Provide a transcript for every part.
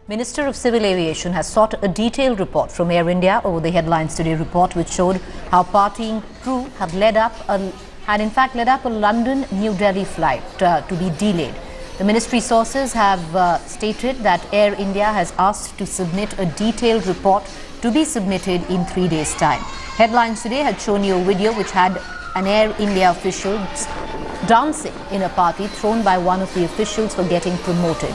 Minister of Civil Aviation has sought a detailed report from Air India over the Headlines Today report, which showed how partying crew had in fact led up a London-New Delhi flight to be delayed. The ministry sources have stated that Air India has asked to submit a detailed report to be submitted in 3 days' time. Headlines Today had shown you a video which had an Air India official dancing in a party thrown by one of the officials for getting promoted.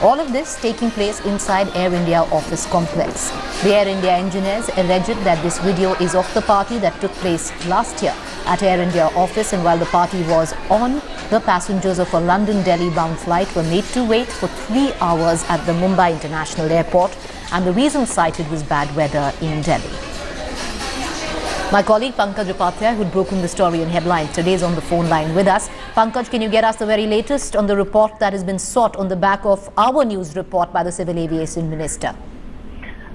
All of this taking place inside Air India office complex. The Air India engineers alleged that this video is of the party that took place last year at Air India office, and while the party was on, the passengers of a London-Delhi bound flight were made to wait for 3 hours at the Mumbai International Airport, and the reason cited was bad weather in Delhi. My colleague Pankaj Upadhyay, who'd broken the story in Headlines Today, is on the phone line with us. Pankaj, can you get us the very latest on the report that has been sought on the back of our news report by the Civil Aviation Minister?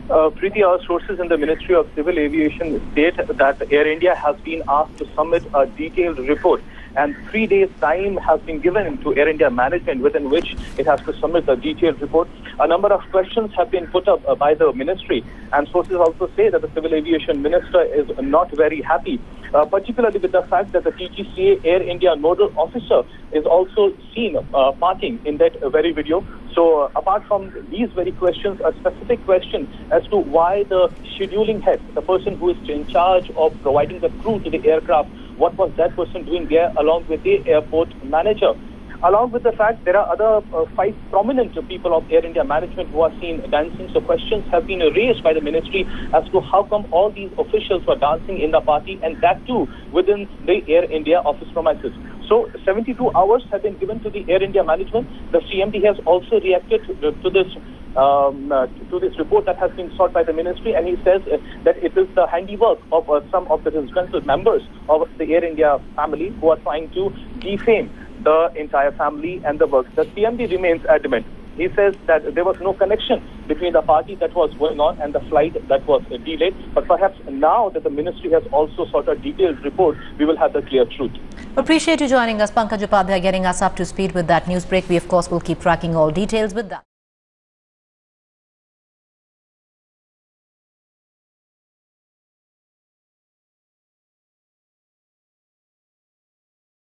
Preeti, our sources in the Ministry of Civil Aviation state that Air India has been asked to submit a detailed report, and 3 days' time has been given to Air India management within which it has to submit a detailed report. A number of questions have been put up by the ministry, and sources also say that the Civil Aviation Minister is not very happy, particularly with the fact that the TGCA Air India nodal officer is also seen partying in that very video. So apart from these very questions, a specific question as to why the scheduling head, the person who is in charge of providing the crew to the aircraft, what was that person doing there along with the airport manager? Along with the fact there are other 5 prominent people of Air India management who are seen dancing. So questions have been raised by the ministry as to how come all these officials were dancing in the party, and that too within the Air India office premises. So 72 hours have been given to the Air India management. The CMD has also reacted to this report that has been sought by the ministry, and he says that it is the handiwork of some of the disgruntled members of the Air India family who are trying to defame the entire family and the works. The CMD remains adamant. He says that there was no connection between the party that was going on and the flight that was delayed. But perhaps now that the ministry has also sought a detailed report, we will have the clear truth. Appreciate you joining us, Pankaj Upadhyay, getting us up to speed with that news break. We, of course, will keep tracking all details with that.